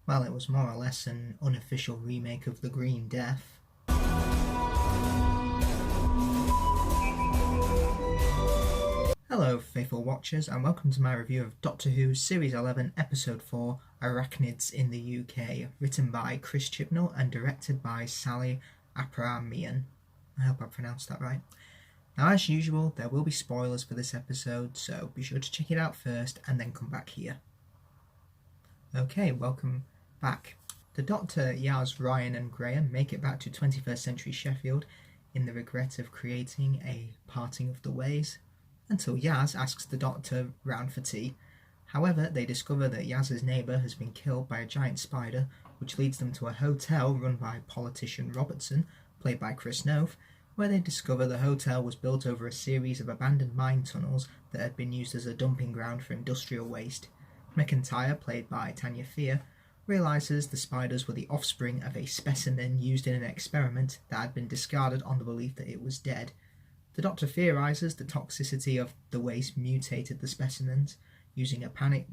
Well, it was more or less an unofficial remake of The Green Death. Hello, faithful watchers, and welcome to my review of Doctor Who Series 11, Episode 4, Arachnids in the UK, written by Chris Chibnall and directed by Sally Apramian. I hope I pronounced that right. Now, as usual, there will be spoilers for this episode, so be sure to check it out first and then come back here. Okay, welcome back. The Doctor, Yaz, Ryan and Graham make it back to 21st century Sheffield in the regret of creating a parting of the ways, until Yaz asks the Doctor round for tea. However, they discover that Yaz's neighbour has been killed by a giant spider, which leads them to a hotel run by politician Robertson, played by Chris Noth, where they discover the hotel was built over a series of abandoned mine tunnels that had been used as a dumping ground for industrial waste. McIntyre, played by Tanya Fear, realises the spiders were the offspring of a specimen used in an experiment that had been discarded on the belief that it was dead. The Doctor theorises the toxicity of the waste mutated the specimens. Using a panic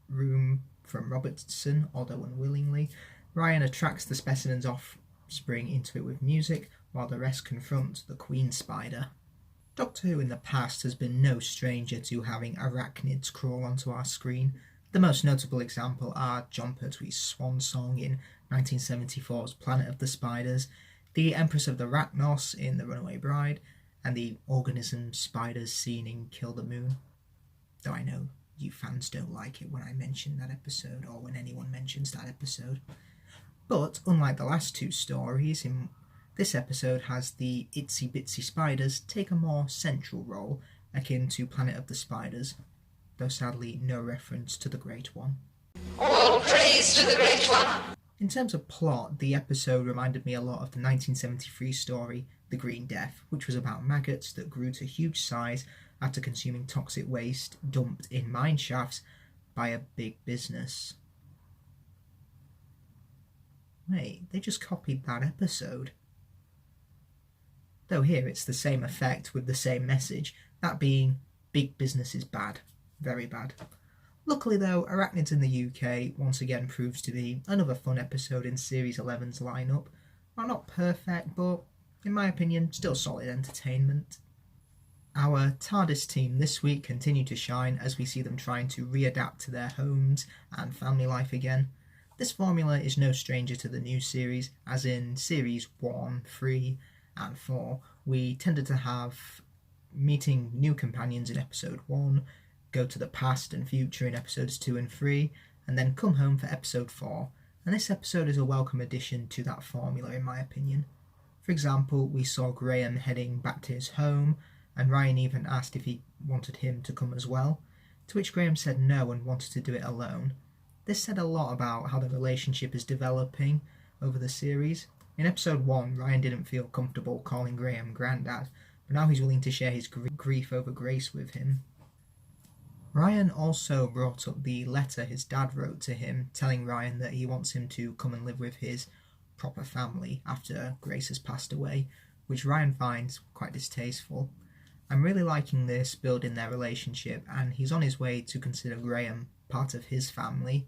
room from Robertson, although unwillingly, Ryan attracts the specimen's offspring into it with music, while the rest confront the Queen Spider. Doctor Who in the past has been no stranger to having arachnids crawl onto our screen. The most notable example are Jon Pertwee's swan song in 1974's Planet of the Spiders, the Empress of the Arachnos in The Runaway Bride, and the organism spiders seen in Kill the Moon. Though I know you fans don't like it when I mention that episode, or when anyone mentions that episode. But unlike the last two stories, in this episode has the itsy bitsy spiders take a more central role, akin to Planet of the Spiders, though sadly no reference to the Great One. All praise to the Great One! In terms of plot, the episode reminded me a lot of the 1973 story The Green Death, which was about maggots that grew to huge size after consuming toxic waste dumped in mine shafts by a big business. Wait, they just copied that episode. Though here it's the same effect with the same message, that being big business is bad. Very bad. Luckily though, Arachnids in the UK once again proves to be another fun episode in Series 11's lineup. Well, not perfect, but in my opinion, still solid entertainment. Our TARDIS team this week continue to shine as we see them trying to readapt to their homes and family life again. This formula is no stranger to the new series, as in Series 1, 3 and 4, we tended to have meeting new companions in Episode 1, go to the past and future in Episodes 2 and 3, and then come home for Episode 4, and this episode is a welcome addition to that formula in my opinion. For example, we saw Graham heading back to his home, and Ryan even asked if he wanted him to come as well, to which Graham said no and wanted to do it alone. This said a lot about how the relationship is developing over the series. In Episode 1, Ryan didn't feel comfortable calling Graham Grandad, but now he's willing to share his grief over Grace with him. Ryan also brought up the letter his dad wrote to him, telling Ryan that he wants him to come and live with his proper family after Grace has passed away, which Ryan finds quite distasteful. I'm really liking this build in their relationship, and he's on his way to consider Graham part of his family.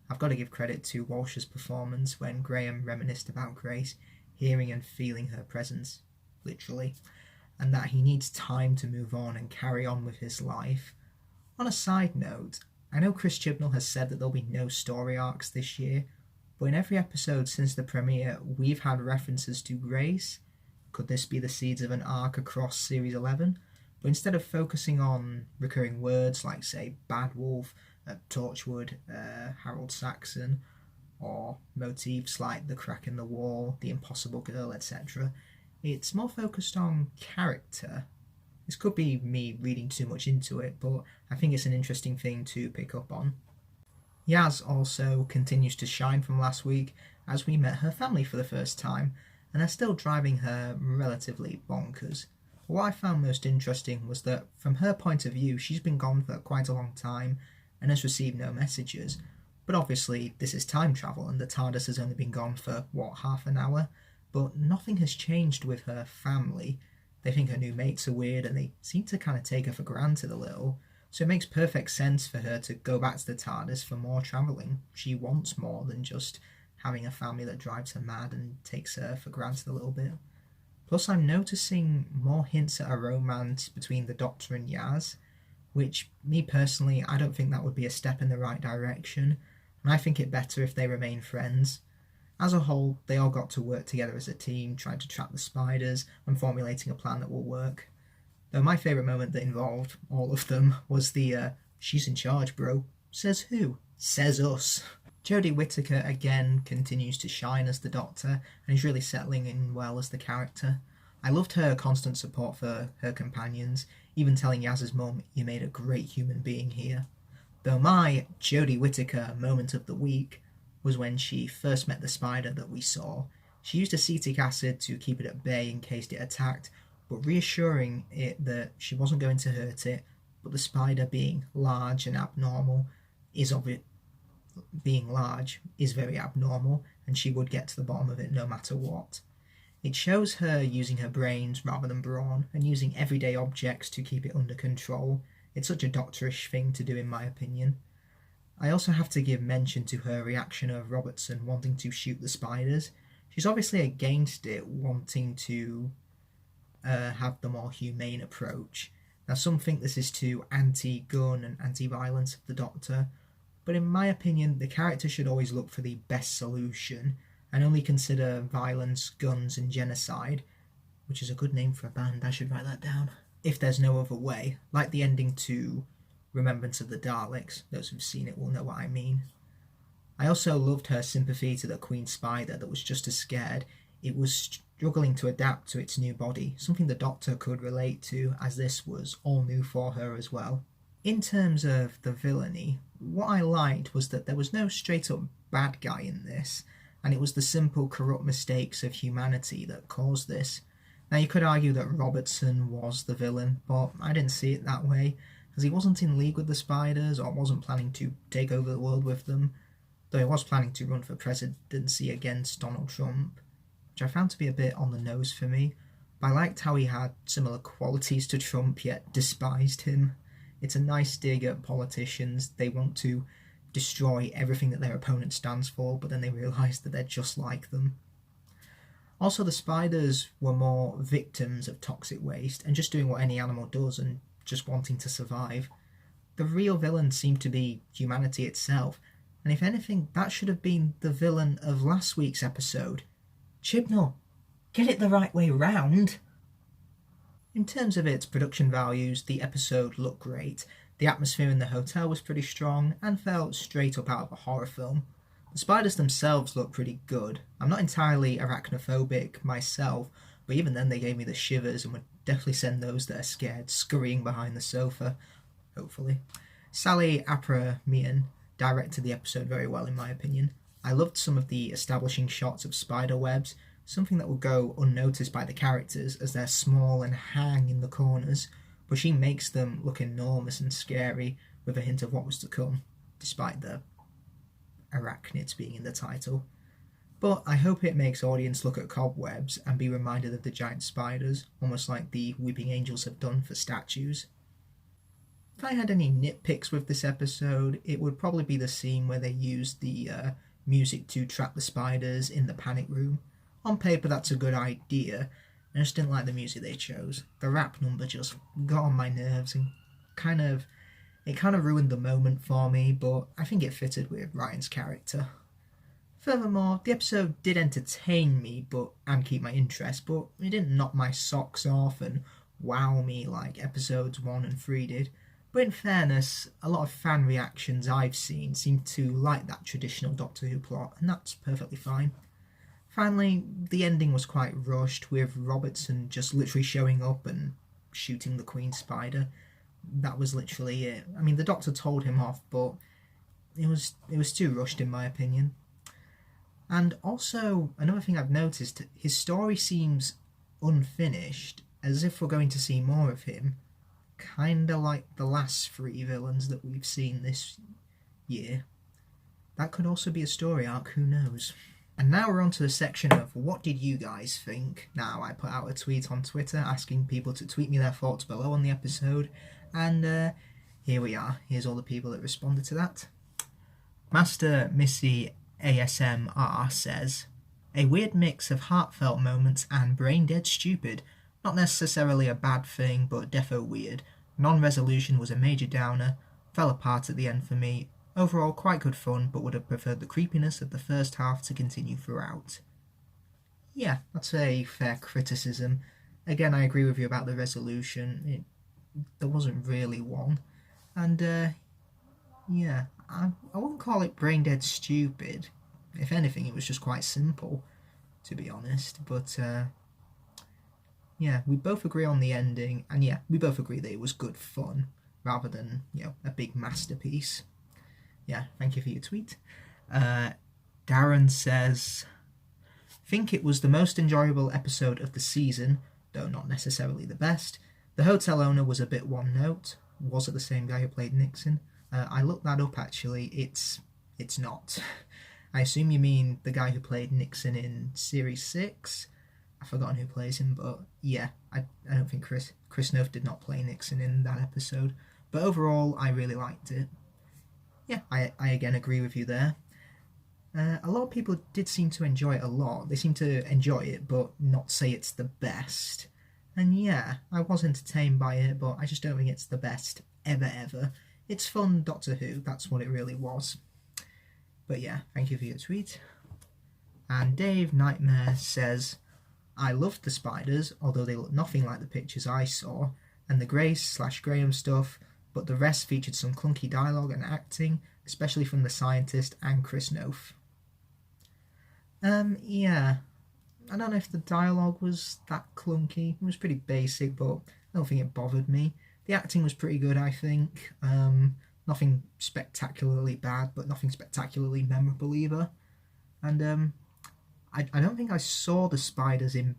I've got to give credit to Walsh's performance when Graham reminisced about Grace, hearing and feeling her presence, literally, and that he needs time to move on and carry on with his life. On a side note, I know Chris Chibnall has said that there'll be no story arcs this year, but in every episode since the premiere, we've had references to Grace. Could this be the seeds of an arc across Series 11? But instead of focusing on recurring words like, say, Bad Wolf, Torchwood, Harold Saxon, or motifs like the crack in the wall, the impossible girl, etc., it's more focused on character. This could be me reading too much into it, but I think it's an interesting thing to pick up on. Yaz also continues to shine from last week as we met her family for the first time, and they're still driving her relatively bonkers. But what I found most interesting was that from her point of view, she's been gone for quite a long time and has received no messages. But obviously this is time travel and the TARDIS has only been gone for, half an hour? But nothing has changed with her family. They think her new mates are weird and they seem to kind of take her for granted a little, So it makes perfect sense for her to go back to the TARDIS for more travelling. She wants more than just having a family that drives her mad and takes her for granted a little bit. Plus, I'm noticing more hints at a romance between the Doctor and Yaz, which, me personally, I don't think that would be a step in the right direction, and I think it better if they remain friends. As a whole, they all got to work together as a team, trying to trap the spiders and formulating a plan that will work. Though my favourite moment that involved all of them was the she's in charge, bro. Says who? Says us. Jodie Whittaker again continues to shine as the Doctor and is really settling in well as the character. I loved her constant support for her companions, even telling Yaz's mum, "You made a great human being here." Though my Jodie Whittaker moment of the week was when she first met the spider that we saw. She used acetic acid to keep it at bay in case it attacked, but reassuring it that she wasn't going to hurt it, but the spider being large and abnormal is very abnormal, and she would get to the bottom of it no matter what. It shows her using her brains rather than brawn, and using everyday objects to keep it under control. It's such a doctorish thing to do in my opinion. I also have to give mention to her reaction of Robertson wanting to shoot the spiders. She's obviously against it, wanting to have the more humane approach. Now some think this is too anti-gun and anti-violence of the Doctor, but in my opinion the character should always look for the best solution and only consider violence, guns and genocide, which is a good name for a band, I should write that down, if there's no other way, like the ending to Remembrance of the Daleks. Those who've seen it will know what I mean. I also loved her sympathy to the Queen Spider that was just as scared. It was struggling to adapt to its new body, something the Doctor could relate to, as this was all new for her as well. In terms of the villainy, what I liked was that there was no straight up bad guy in this, and it was the simple corrupt mistakes of humanity that caused this. Now you could argue that Robertson was the villain, but I didn't see it that way, as he wasn't in league with the spiders or wasn't planning to take over the world with them, though he was planning to run for presidency against Donald Trump, which I found to be a bit on the nose for me. But I liked how he had similar qualities to Trump yet despised him. It's a nice dig at politicians. They want to destroy everything that their opponent stands for, but then they realise that they're just like them. Also, the spiders were more victims of toxic waste and just doing what any animal does and just wanting to survive. The real villain seemed to be humanity itself, and if anything, that should have been the villain of last week's episode. Chibnall, get it the right way round. In terms of its production values, the episode looked great. The atmosphere in the hotel was pretty strong and felt straight up out of a horror film. The spiders themselves looked pretty good. I'm not entirely arachnophobic myself, but even then they gave me the shivers and would definitely send those that are scared scurrying behind the sofa, hopefully. Sally Apramian directed the episode very well in my opinion. I loved some of the establishing shots of spider webs, something that would go unnoticed by the characters as they're small and hang in the corners, but she makes them look enormous and scary with a hint of what was to come, despite the Arachnids being in the title. But I hope it makes audience look at cobwebs and be reminded of the giant spiders, almost like the Weeping Angels have done for statues. If I had any nitpicks with this episode, it would probably be the scene where they used the music to trap the spiders in the panic room. On paper that's a good idea, I just didn't like the music they chose. The rap number just got on my nerves and kind of ruined the moment for me, but I think it fitted with Ryan's character. Furthermore, the episode did entertain me and keep my interest, but it didn't knock my socks off and wow me like episodes 1 and 3 did. But in fairness, a lot of fan reactions I've seen seem to like that traditional Doctor Who plot, and that's perfectly fine. Finally, the ending was quite rushed, with Robertson just literally showing up and shooting the Queen Spider. That was literally it. I mean, the Doctor told him off, but it was too rushed in my opinion. And also, another thing I've noticed, his story seems unfinished, as if we're going to see more of him, kinda like the last 3 villains that we've seen this year. That could also be a story arc, who knows. And now we're on to the section of what did you guys think? Now, I put out a tweet on Twitter asking people to tweet me their thoughts below on the episode, and here we are. Here's all the people that responded to that. Master Missy ASMR says, a weird mix of heartfelt moments and brain-dead stupid. Not necessarily a bad thing, but defo weird. Non-resolution was a major downer. Fell apart at the end for me. Overall, quite good fun, but would have preferred the creepiness of the first half to continue throughout. Yeah, that's a fair criticism. Again, I agree with you about the resolution. There wasn't really one. And, yeah, I wouldn't call it brain-dead stupid. If anything, it was just quite simple, to be honest. But, yeah, we both agree on the ending. And, yeah, we both agree that it was good fun, rather than, a big masterpiece. Yeah, thank you for your tweet. Darren says, think it was the most enjoyable episode of the season, though not necessarily the best. The hotel owner was a bit one note. Was it the same guy who played Nixon? I looked that up actually. It's not. I assume you mean the guy who played Nixon in Series 6. I've forgotten who plays him, but yeah, I don't think Chris Noth did not play Nixon in that episode. But overall, I really liked it. Yeah, I again agree with you there. A lot of people did seem to enjoy it a lot. They seem to enjoy it, but not say it's the best. And yeah, I was entertained by it, but I just don't think it's the best ever. It's fun Doctor Who, that's what it really was. But yeah, thank you for your tweet. And Dave Nightmare says, I loved the spiders, although they look nothing like the pictures I saw, and the Grace/Graham stuff, but the rest featured some clunky dialogue and acting, especially from the scientist and Chris Noth. Yeah, I don't know if the dialogue was that clunky. It was pretty basic, but I don't think it bothered me. The acting was pretty good, I think. Nothing spectacularly bad, but nothing spectacularly memorable either. And I don't think I saw the spiders in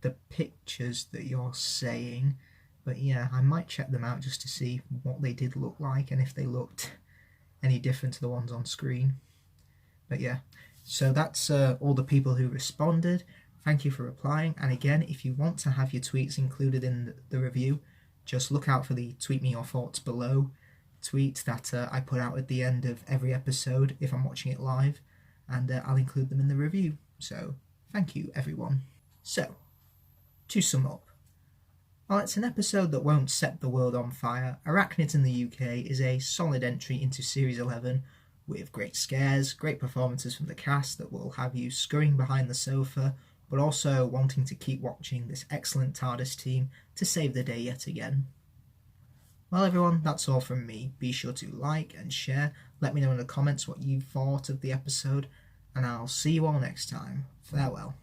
the pictures that you're saying. But yeah, I might check them out just to see what they did look like and if they looked any different to the ones on screen. But yeah, so that's all the people who responded. Thank you for replying. And again, if you want to have your tweets included in the review, just look out for the tweet me your thoughts below tweet that I put out at the end of every episode if I'm watching it live, and I'll include them in the review. So thank you everyone. So, to sum up, while it's an episode that won't set the world on fire, Arachnids in the UK is a solid entry into Series 11 with great scares, great performances from the cast that will have you scurrying behind the sofa, but also wanting to keep watching this excellent TARDIS team to save the day yet again. Well everyone, that's all from me. Be sure to like and share, let me know in the comments what you thought of the episode, and I'll see you all next time. Farewell.